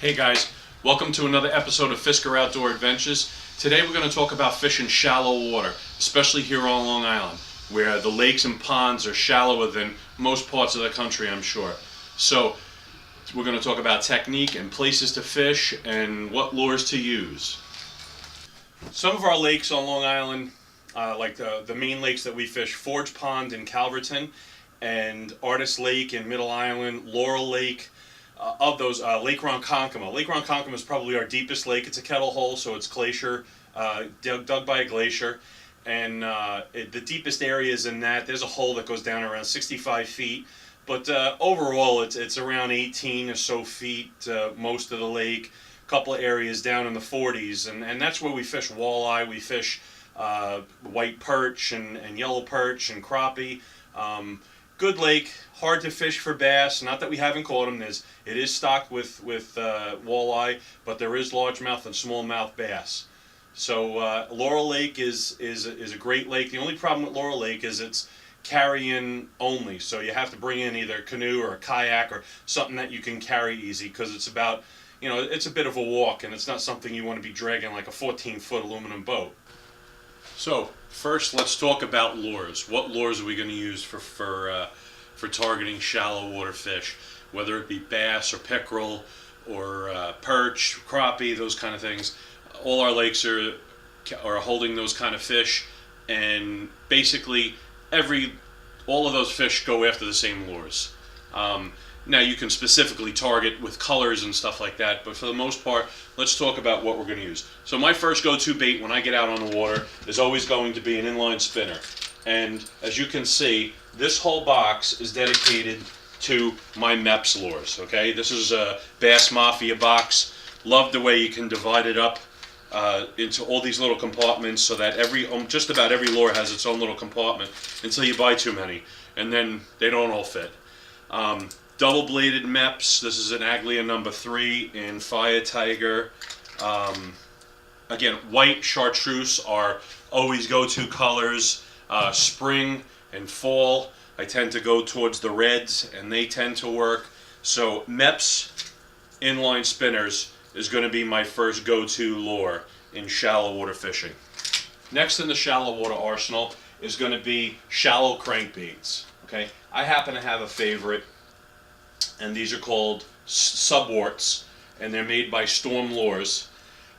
Hey guys, welcome to another episode of Fisker Outdoor Adventures. Today we're going to talk about fishing shallow water, especially here on Long Island, where the lakes and ponds are shallower than most parts of the country, I'm sure. So we're going to talk about technique and places to fish and what lures to use. Some of our lakes on Long Island, like the main lakes that we fish, Forge Pond in Calverton, and Artist Lake in Middle Island, Laurel Lake, of those, Lake Ronkonkoma. Lake Ronkonkoma is probably our deepest lake. It's a kettle hole, so it's glacier, dug by a glacier. And the deepest areas in that, there's a hole that goes down around 65 feet. But overall, it's around 18 or so feet, most of the lake. A couple of areas down in the 40s. And that's where we fish walleye. We fish white perch and yellow perch and crappie. Good lake, hard to fish for bass. Not that we haven't caught them. It is stocked with walleye, but there is largemouth and smallmouth bass. So Laurel Lake is a great lake. The only problem with Laurel Lake is it's carry-in only. So you have to bring in either a canoe or a kayak or something that you can carry easy, because it's about, it's a bit of a walk, and it's not something you want to be dragging like a 14-foot aluminum boat. So first, let's talk about lures. What lures are we going to use for targeting shallow water fish, whether it be bass or pickerel or perch, crappie, those kind of things. All our lakes are holding those kind of fish, and basically all of those fish go after the same lures. Now you can specifically target with colors and stuff like that, but for the most part, let's talk about what we're going to use. So my first go-to bait when I get out on the water is always going to be an inline spinner. And as you can see, this whole box is dedicated to my Mepps lures. Okay, this is a Bass Mafia box. Love the way you can divide it up into all these little compartments, so that just about every lure has its own little compartment until you buy too many, and then they don't all fit. Double-bladed Mepps. This is an Aglia number 3 in Fire Tiger. Again, white chartreuse are always go-to colors. Spring and fall, I tend to go towards the reds, and they tend to work. So Mepps inline spinners is going to be my first go-to lure in shallow water fishing. Next in the shallow water arsenal is going to be shallow crankbaits. Okay, I happen to have a favorite, and these are called Subwarts, and they're made by Storm Lures.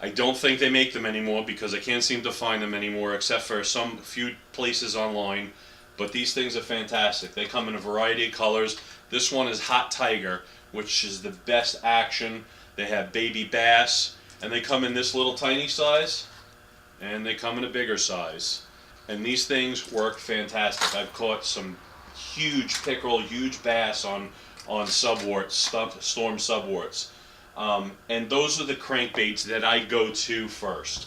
I don't think they make them anymore because I can't seem to find them anymore, except for some few places online. But these things are fantastic. They come in a variety of colors. This one is Hot Tiger, which is the best action. They have baby bass, and they come in this little tiny size, and they come in a bigger size. And these things work fantastic. I've caught some huge pickerel, huge bass on Subwarts, Storm Subwarts. And those are the crankbaits that I go to first,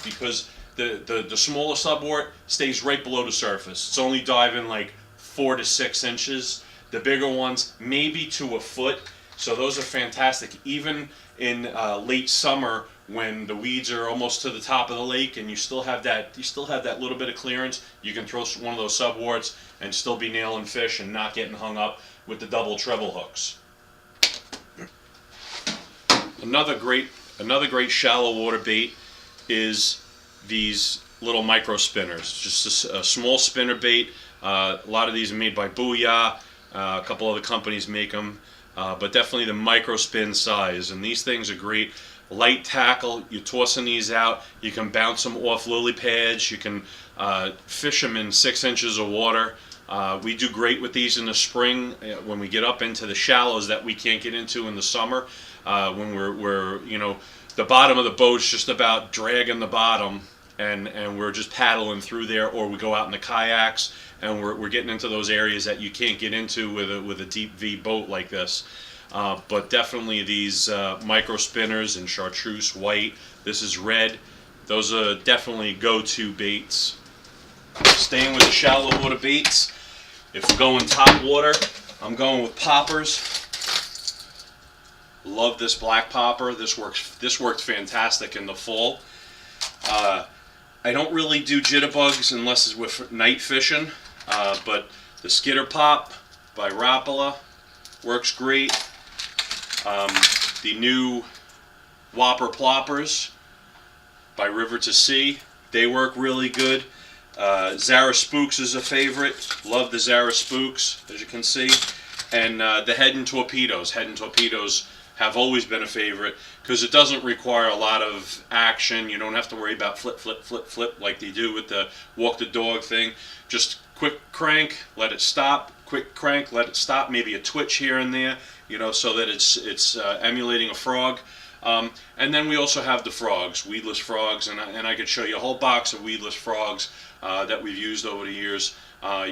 because the smaller Subwart stays right below the surface. It's only diving like 4 to 6 inches. The bigger ones, maybe to a foot. So those are fantastic. Even in late summer, when the weeds are almost to the top of the lake, and you still have that little bit of clearance, you can throw one of those Subwarts and still be nailing fish and not getting hung up with the double treble hooks. Another great shallow water bait is these little micro spinners. Just a small spinner bait. A lot of these are made by Booyah. A couple other companies make them, but definitely the micro spin size. And these things are great. Light tackle. You're tossing these out. You can bounce them off lily pads. You can fish them in 6 inches of water. We do great with these in the spring when we get up into the shallows that we can't get into in the summer. When we're the bottom of the boat's just about dragging the bottom, and we're just paddling through there, or we go out in the kayaks and we're getting into those areas that you can't get into with a deep V boat like this. But definitely these micro spinners in chartreuse, white. This is red. Those are definitely go-to baits. Staying with the shallow water baits, if we're going top water, I'm going with poppers. Love this black popper. This worked fantastic in the fall. I don't really do jitterbugs unless it's with night fishing, but the Skitter Pop by Rapala works great. the new Whopper Ploppers by River to Sea. They work really good. Zara Spooks is a favorite. Love the Zara Spooks, as you can see. And the Head and Torpedoes. Head and Torpedoes have always been a favorite because it doesn't require a lot of action. You don't have to worry about flip, flip, flip, flip like they do with the walk the dog thing. Just quick crank, let it stop. Quick crank, let it stop. Maybe a twitch here and there, you know, so that it's emulating a frog. And then we also have the frogs, weedless frogs, and I could show you a whole box of weedless frogs that we've used over the years,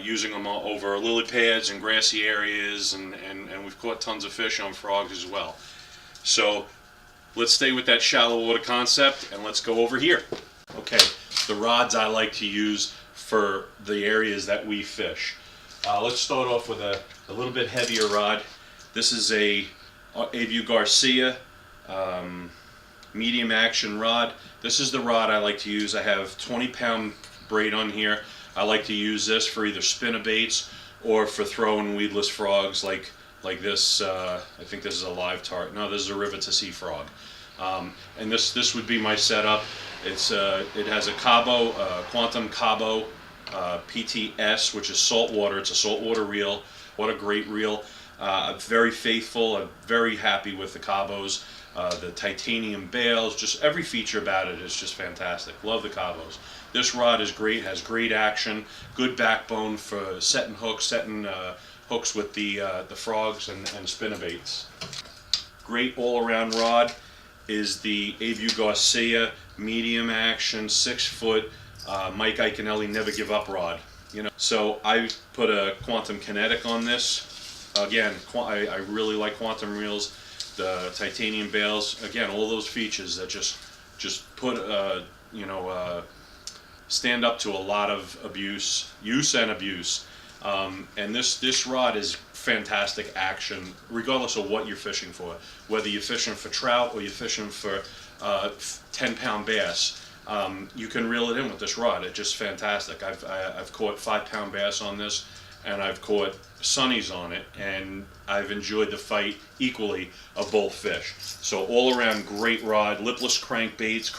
using them over lily pads and grassy areas, and we've caught tons of fish on frogs as well. So let's stay with that shallow water concept, and let's go over here. Okay, the rods I like to use for the areas that we fish. Let's start off with a little bit heavier rod. This is a Abu Garcia medium action rod. This is the rod I like to use. I have 20-pound braid on here. I like to use this for either spinnerbaits or for throwing weedless frogs like this. I think this is a live tart. No, this is a River to Sea frog. And this would be my setup. It has a Cabo, Quantum Cabo PTS, which is saltwater. It's a saltwater reel. What a great reel. Very faithful. I'm very happy with the Cabos. The titanium bails, just every feature about it is just fantastic. Love the Cabos. This rod is great, has great action, good backbone for setting hooks with the frogs and spinnerbaits. Great all-around rod is the Abu Garcia medium action 6-foot Mike Iaconelli Never Give Up rod. You know, so I put a Quantum Kinetic on this. Again, I really like Quantum reels. The titanium bails, again, all those features that just put stand up to a lot of use and abuse. And this rod is fantastic action, regardless of what you're fishing for. Whether you're fishing for trout or you're fishing for 10-pound bass, you can reel it in with this rod. It's just fantastic. I've caught 5-pound bass on this, and I've caught sunnies on it, and I've enjoyed the fight equally of both fish. So all around great rod, lipless crankbaits,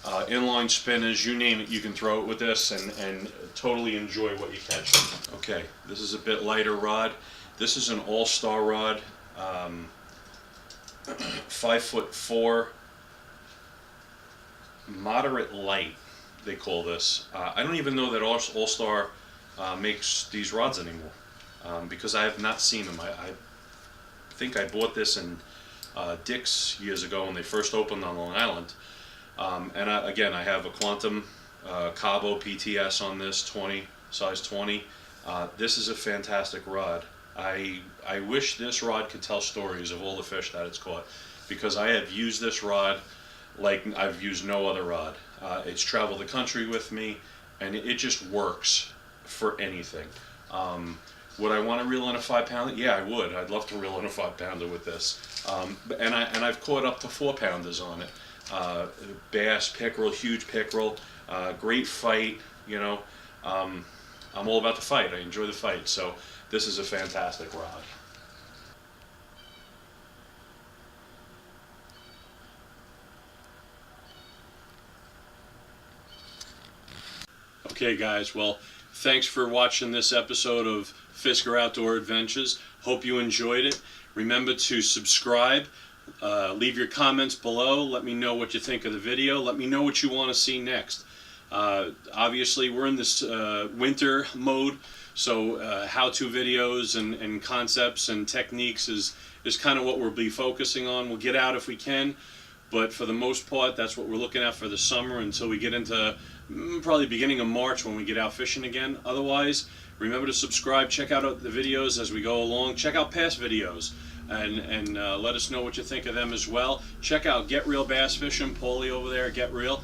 inline spinners, you name it, you can throw it with this and totally enjoy what you catch. Okay, this is a bit lighter rod. This is an all-star rod, 5'4", moderate light, they call this. I don't even know that All-Star makes these rods anymore, because I have not seen them. I think I bought this in Dick's years ago when they first opened on Long Island. And again, I have a Quantum Cabo PTS on this, size 20. This is a fantastic rod. I wish this rod could tell stories of all the fish that it's caught, because I have used this rod like I've used no other rod. It's traveled the country with me, and it just works for anything. Would I want to reel in a 5-pounder? Yeah, I would. I'd love to reel in a 5-pounder with this. And I've caught up to 4-pounders on it. Bass, pickerel, huge pickerel, great fight. You know, I'm all about the fight. I enjoy the fight. So this is a fantastic rod. Okay guys, well, thanks for watching this episode of Fisker Outdoor Adventures. Hope you enjoyed it. Remember to subscribe, leave your comments below, let me know what you think of the video, let me know what you want to see next. Obviously we're in this winter mode, so how-to videos and concepts and techniques is kind of what we'll be focusing on. We'll get out if we can, but for the most part that's what we're looking at for the summer until we get into probably beginning of March when we get out fishing again. Otherwise, remember to subscribe, check out the videos as we go along, check out past videos, and let us know what you think of them as well. Check out Get Real Bass Fishing, Paulie over there at Get Real.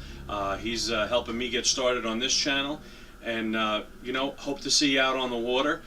He's helping me get started on this channel, and you know, hope to see you out on the water.